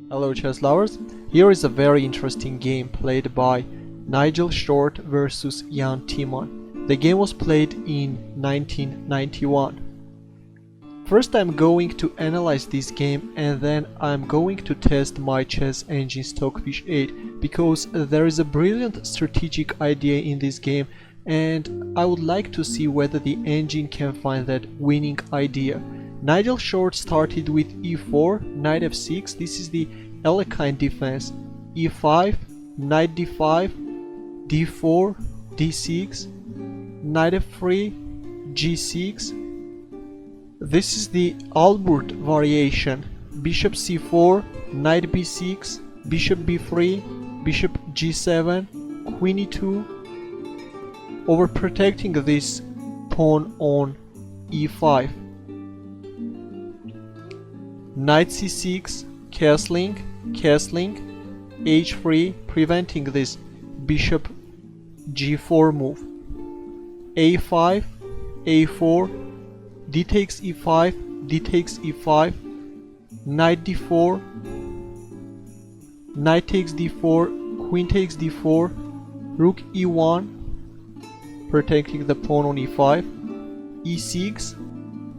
Hello chess lovers, here is a very interesting game played by Nigel Short versus Jan Timman. The game was played in 1991. First I'm going to analyze this game and then I'm going to test my chess engine Stockfish 8 because there is a brilliant strategic idea in this game and I would like to see whether the engine can find that winning idea. Nigel Short started with e4, knight f6, this is the Alekhine defense, e5, knight d5, d4, d6, knight f3, g6. This is the Alburt variation, bishop c4, knight b6, bishop b3, bishop g7, queen e2, overprotecting this pawn on e5. Knight c6, castling, h3, preventing this bishop g4 move. a5, a4, d takes e5, d takes e5, knight d4, knight takes d4, queen takes d4, rook e1, protecting the pawn on e5, e6,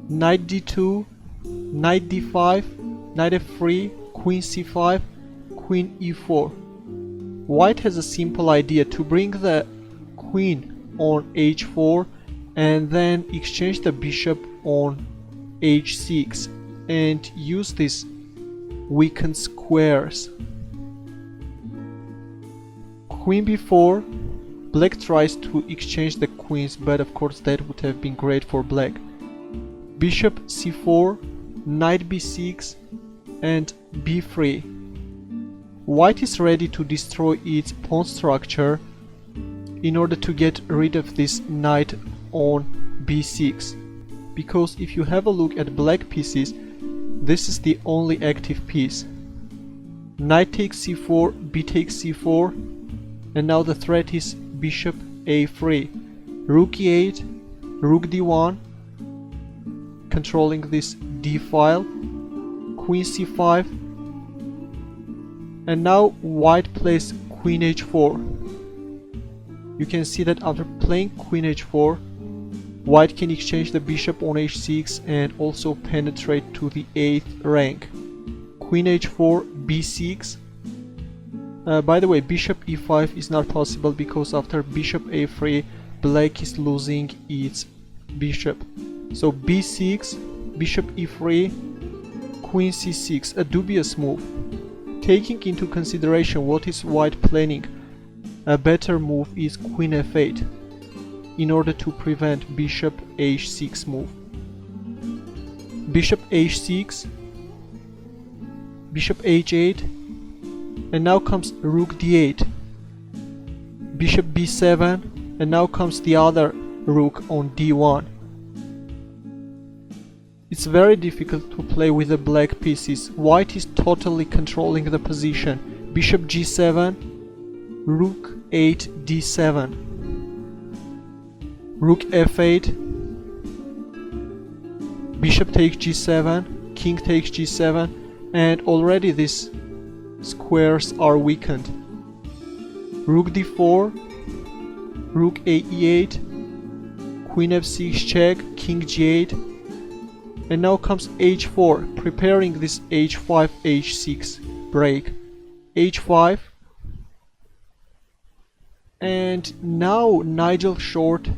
knight d2, knight d5, knight f3, queen c5, queen e4. White has a simple idea to bring the queen on h4 and then exchange the bishop on h6 and use these weakened squares. Queen b4, black tries to exchange the queens, but of course that would have been great for black. Bishop c4, knight b6 and b3. White is ready to destroy its pawn structure in order to get rid of this knight on b6, because if you have a look at black pieces, this is the only active piece. Knight takes c4, b takes c4, and now the threat is bishop a3, rook e8, rook d1, controlling this d file, queen c5, and now white plays queen h4. You can see that after playing queen h4, white can exchange the bishop on h6 and also penetrate to the 8th rank. Queen h4, b6. By the way, bishop e5 is not possible because after bishop a3, black is losing its bishop. So b6, bishop e3, queen c6, a dubious move. Taking into consideration what is white planning, a better move is queen f8 in order to prevent bishop h6 move. Bishop h6, bishop h8, and now comes rook d8, bishop b7, and now comes the other rook on d1. It's very difficult to play with the black pieces. White is totally controlling the position. Bishop g7, rook 8 d7, rook f8, bishop takes g7, king takes g7, and already these squares are weakened. Rook d4, rook a e8, queen f6 check, king g8, and now comes h4, preparing this h5 h6 break. h5, and now Nigel Short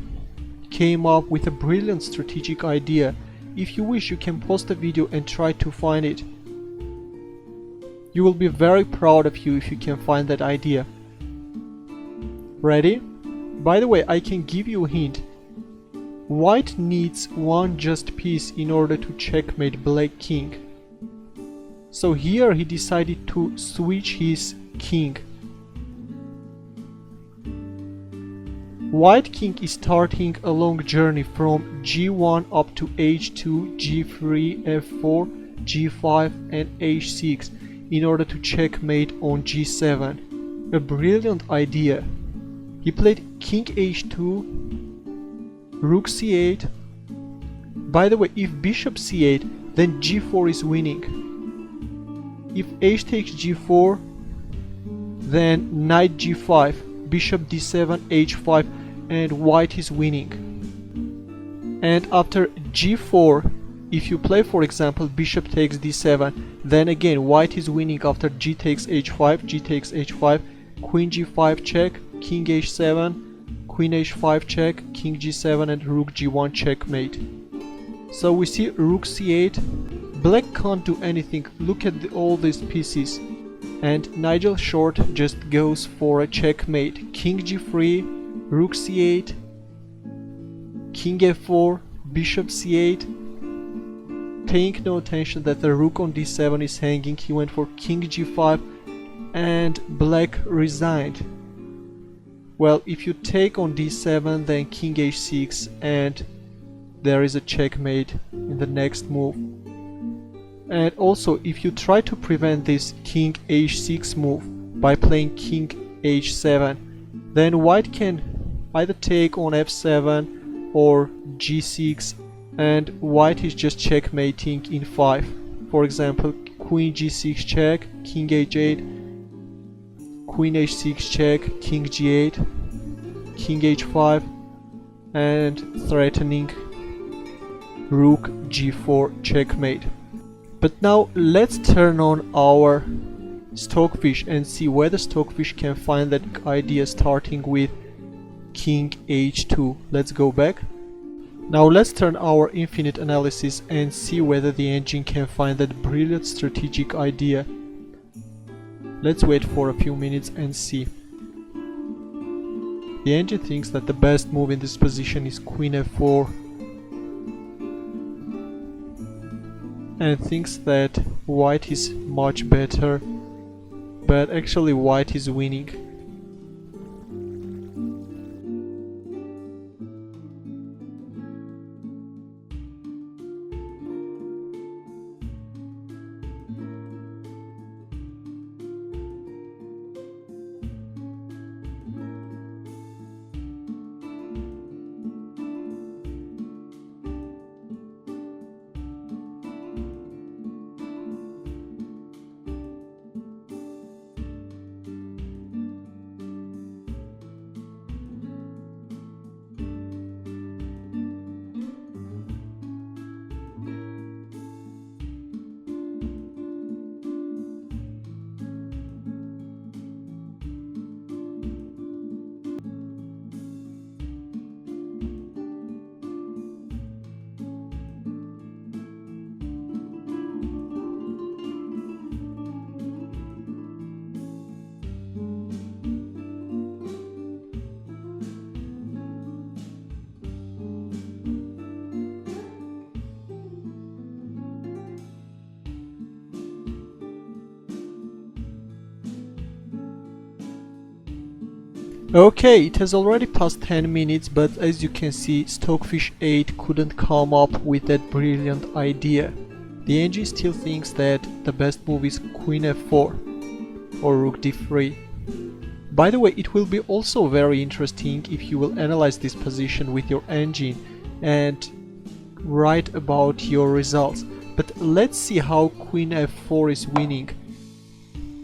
came up with a brilliant strategic idea. If you wish, you can pause the video and try to find it. You will be very proud of you if you can find that idea. Ready? By the way, I can give you a hint. White needs one just piece in order to checkmate black king. So here he decided to switch his king. White king is starting a long journey from g1 up to h2, g3, f4, g5 and h6 in order to checkmate on g7. A brilliant idea. He played king h2, rook c8. By the way, if bishop c8, then g4 is winning. if h takes g4, then knight g5, bishop d7, h5, and white is winning. And after g4, if you play, for example, bishop takes d7, then again white is winning after g takes h5, g takes h5, queen g5 check, king h7, queen h5 check, king g7, and rook g1 checkmate. So we see rook c8. Black can't do anything. Look at all these pieces. And Nigel Short just goes for a checkmate. King g3, rook c8, king f4, bishop c8. Paying no attention that the rook on d7 is hanging, he went for king g5 and black resigned. Well, if you take on d7, then king h6, and there is a checkmate in the next move. And also, if you try to prevent this king h6 move by playing king h7, then white can either take on f7 or g6, and white is just checkmating in 5. For example, queen g6 check, king h8, queen h6 check, king g8, king h5, and threatening rook g4 checkmate. But now let's turn on our Stockfish and see whether Stockfish can find that idea starting with king h2. Let's go back. Now let's turn our infinite analysis and see whether the engine can find that brilliant strategic idea. Let's wait for a few minutes and see. The engine thinks that the best move in this position is queen f4, and thinks that white is much better, but actually white is winning. Okay, it has already passed 10 minutes, but as you can see, Stockfish 8 couldn't come up with that brilliant idea. The engine still thinks that the best move is queen f4 or rook d3. By the way, it will be also very interesting if you will analyze this position with your engine and write about your results. But let's see how queen f4 is winning.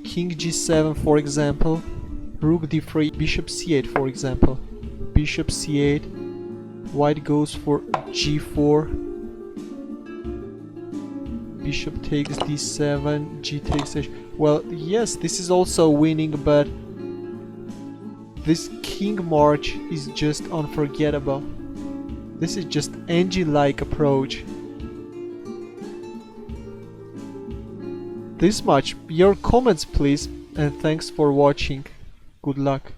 King g7, for example. Rook d3, bishop c8, for example. Bishop c8, white goes for g4, bishop takes d7, g takes h. Well, yes, this is also winning, but this king march is just unforgettable. This is just engine-like approach. This much. Your comments please, and thanks for watching. Good luck.